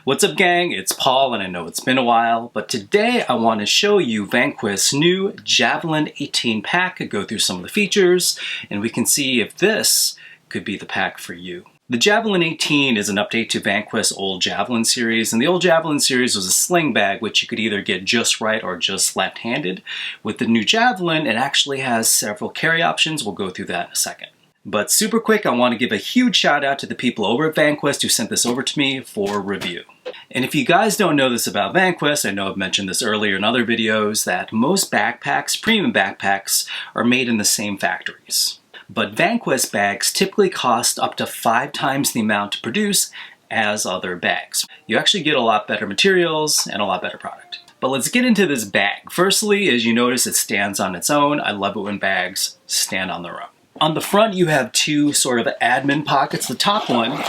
What's up, gang? It's Paul, and I know it's been a while, but today I want to show you Vanquest's new Javelin 18 pack, go through some of the features, and we can see if this could be the pack for you. The Javelin 18 is an update to Vanquest's old Javelin series, and the old Javelin series was a sling bag which you could either get just right or just left-handed. With the new Javelin, it actually has several carry options. We'll go through that in a second. But super quick, I want to give a huge shout out to the people over at Vanquest who sent this over to me for review. And if you guys don't know this about Vanquest, I know I've mentioned this earlier in other videos, that most backpacks, premium backpacks, are made in the same factories. But Vanquest bags typically cost up to 5 times the amount to produce as other bags. You actually get a lot better materials and a lot better product. But let's get into this bag. Firstly, as you notice, it stands on its own. I love it when bags stand on their own. On the front, you have two sort of admin pockets. The top one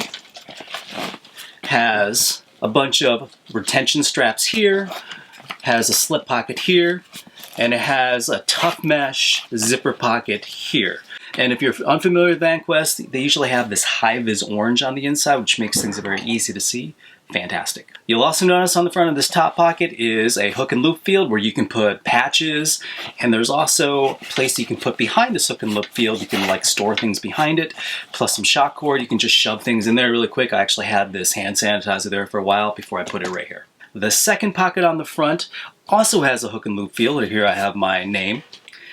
has a bunch of retention straps here, has a slip pocket here, and it has a tough mesh zipper pocket here. And if you're unfamiliar with Vanquest, they usually have this high-vis orange on the inside, which makes things very easy to see. Fantastic. You'll also notice on the front of this top pocket is a hook and loop field where you can put patches, and there's also a place you can put behind this hook and loop field. You can like store things behind it, plus some shock cord. You can just shove things in there really quick. I actually had this hand sanitizer there for a while before I put it right here. The second pocket on the front also has a hook and loop field, and here I have my name.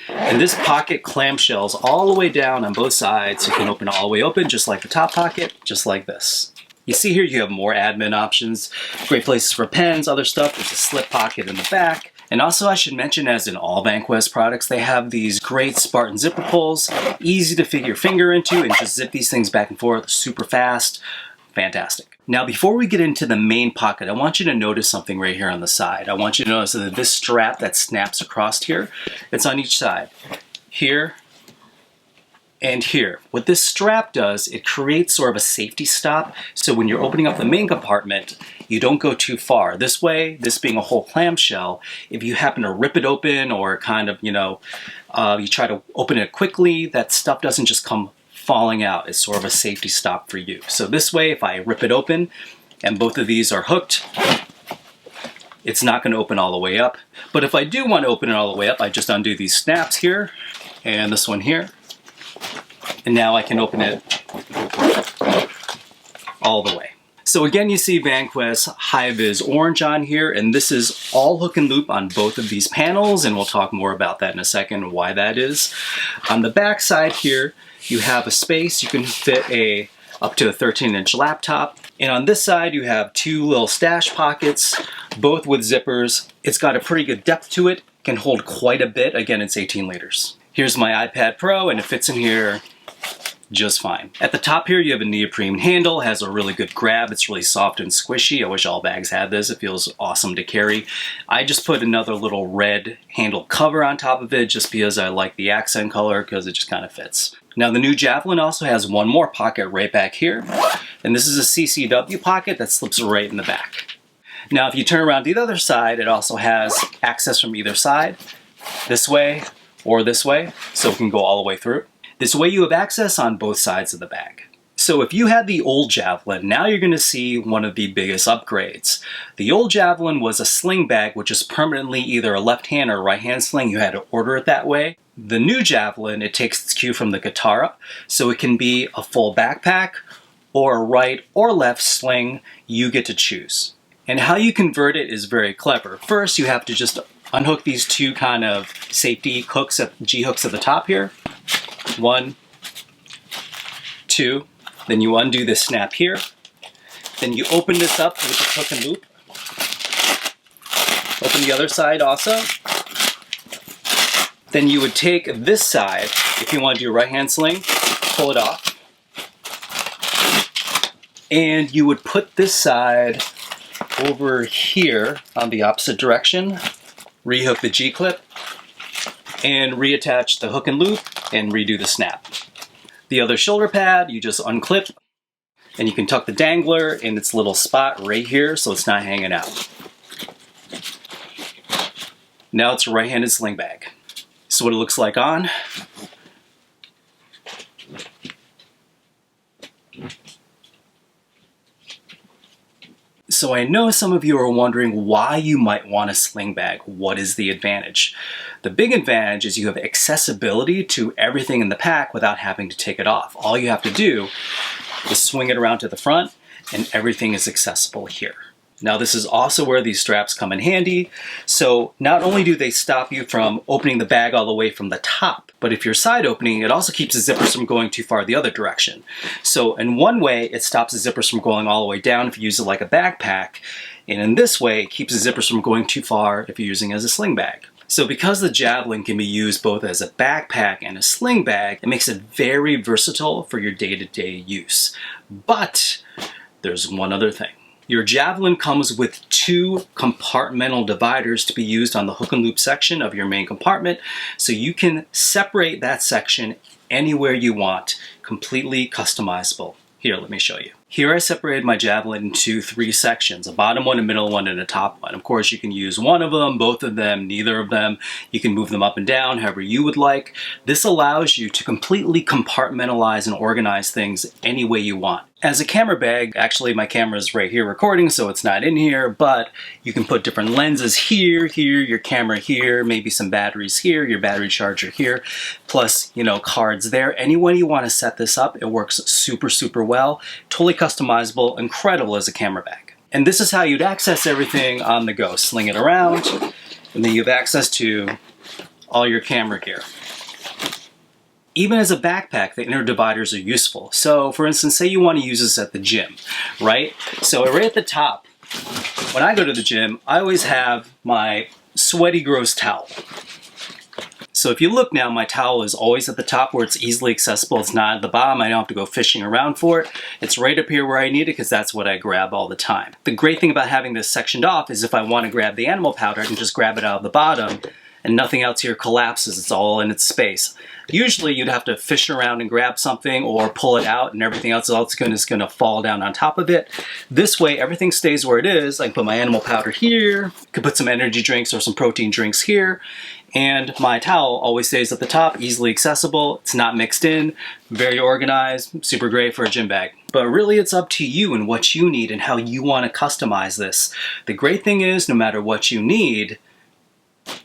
And this pocket clamshells all the way down on both sides. You can open it all the way open, just like the top pocket, just like this. You see here you have more admin options, great places for pens, other stuff. There's a slip pocket in the back. And also I should mention, as in all Vanquest products, they have these great Spartan zipper pulls, easy to fit your finger into and just zip these things back and forth super fast. Fantastic. Now before we get into the main pocket, I want you to notice something right here on the side. I want you to notice that this strap that snaps across here, it's on each side. Here and here. What this strap does, it creates sort of a safety stop, so when you're opening up the main compartment, you don't go too far. This way, this being a whole clamshell, if you happen to rip it open or kind of, you try to open it quickly, that stuff doesn't just come falling out. It's sort of a safety stop for you. So this way, if I rip it open and both of these are hooked, it's not going to open all the way up. But if I do want to open it all the way up, I just undo these snaps here and this one here. And now I can open it all the way. So again, you see Vanquest high-vis orange on here, and this is all hook and loop on both of these panels, and we'll talk more about that in a second, why that is. On the back side here, you have a space. You can fit up to a 13-inch laptop. And on this side, you have two little stash pockets, both with zippers. It's got a pretty good depth to it, can hold quite a bit. Again, it's 18 liters. Here's my iPad Pro, and it fits in here just fine. At the top here, you have a neoprene handle, has a really good grab. It's really soft and squishy. I wish all bags had this. It feels awesome to carry. I just put another little red handle cover on top of it just because I like the accent color, because it just kind of fits. Now the new Javelin also has one more pocket right back here, and this is a CCW pocket that slips right in the back. Now if you turn around to the other side, it also has access from either side, this way or this way, so it can go all the way through. This way you have access on both sides of the bag. So if you had the old Javelin, now you're going to see one of the biggest upgrades. The old Javelin was a sling bag, which is permanently either a left-hand or right-hand sling. You had to order it that way. The new Javelin, it takes its cue from the Katara, so it can be a full backpack or a right or left sling. You get to choose. And how you convert it is very clever. First, you have to just unhook these two kind of safety hooks, G-hooks at the top here. 1, 2, then you undo this snap here. Then you open this up with the hook and loop. Open the other side also. Then you would take this side, if you want to do a right-hand sling, pull it off. And you would put this side over here on the opposite direction, rehook the G-clip, and reattach the hook and loop and redo the snap. The other shoulder pad, you just unclip, and you can tuck the dangler in its little spot right here so it's not hanging out. Now it's a right-handed sling bag. So what it looks like on. So I know some of you are wondering why you might want a sling bag. What is the advantage? The big advantage is you have accessibility to everything in the pack without having to take it off. All you have to do is swing it around to the front and everything is accessible here. Now this is also where these straps come in handy. So not only do they stop you from opening the bag all the way from the top, but if you're side opening, it also keeps the zippers from going too far the other direction. So in one way, it stops the zippers from going all the way down if you use it like a backpack. And in this way, it keeps the zippers from going too far if you're using it as a sling bag. So because the Javelin can be used both as a backpack and a sling bag, it makes it very versatile for your day-to-day use. But there's one other thing. Your Javelin comes with 2 compartmental dividers to be used on the hook and loop section of your main compartment, so you can separate that section anywhere you want, completely customizable. Here, let me show you. Here I separated my Javelin into 3 sections, a bottom one, a middle one, and a top one. Of course, you can use one of them, both of them, neither of them. You can move them up and down however you would like. This allows you to completely compartmentalize and organize things any way you want. As a camera bag, actually my camera is right here recording, so it's not in here, but you can put different lenses here, your camera here, maybe some batteries here, your battery charger here, plus, cards there. Any way you want to set this up, it works super, super well. Totally customizable, incredible as a camera bag. And this is how you'd access everything on the go. Sling it around, and then you have access to all your camera gear. Even as a backpack, the inner dividers are useful. So for instance, say you want to use this at the gym, right? So right at the top, when I go to the gym, I always have my sweaty, gross towel. So if you look now, my towel is always at the top where it's easily accessible. It's not at the bottom. I don't have to go fishing around for it. It's right up here where I need it because that's what I grab all the time. The great thing about having this sectioned off is if I want to grab the animal powder, I can just grab it out of the bottom and nothing else here collapses. It's all in its space. Usually you'd have to fish around and grab something or pull it out and everything else is going to fall down on top of it. This way everything stays where it is. I can put my animal powder here, could put some energy drinks or some protein drinks here, and my towel always stays at the top, easily accessible. It's not mixed in, very organized, super great for a gym bag. But really it's up to you and what you need and how you want to customize this. The great thing is no matter what you need,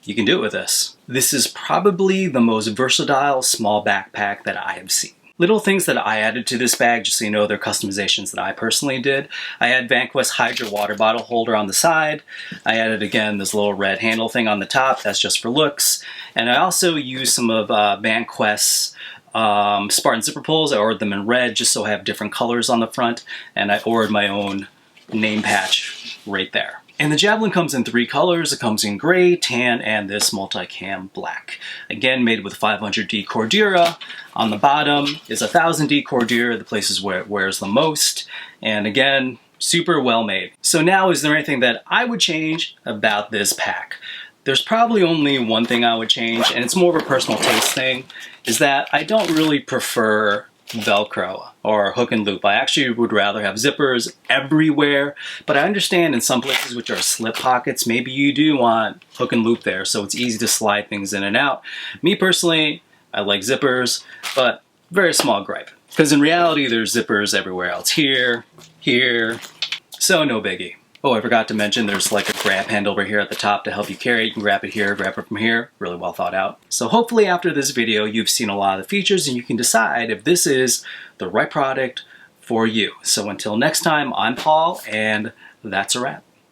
you can do it with this. This is probably the most versatile small backpack that I have seen. Little things that I added to this bag, just so you know, they're customizations that I personally did. I had Vanquest Hydra water bottle holder on the side. I added, again, this little red handle thing on the top. That's just for looks. And I also used some of Vanquest's Spartan zipper pulls. I ordered them in red just so I have different colors on the front. And I ordered my own name patch right there. And the Javelin comes in 3 colors. It comes in gray, tan, and this multicam black. Again, made with 500D Cordura. On the bottom is 1000D Cordura, the places where it wears the most. And again, super well made. So now, is there anything that I would change about this pack? There's probably only one thing I would change, and it's more of a personal taste thing, is that I don't really prefer Velcro or hook and loop. I actually would rather have zippers everywhere, but I understand in some places which are slip pockets, maybe you do want hook and loop there, so it's easy to slide things in and out. Me personally, I like zippers, but very small gripe, because in reality there's zippers everywhere else. Here, so no biggie. Oh, I forgot to mention there's like a grab handle right here at the top to help you carry it. You can grab it here, grab it from here. Really well thought out. So hopefully after this video, you've seen a lot of the features and you can decide if this is the right product for you. So until next time, I'm Paul, and that's a wrap.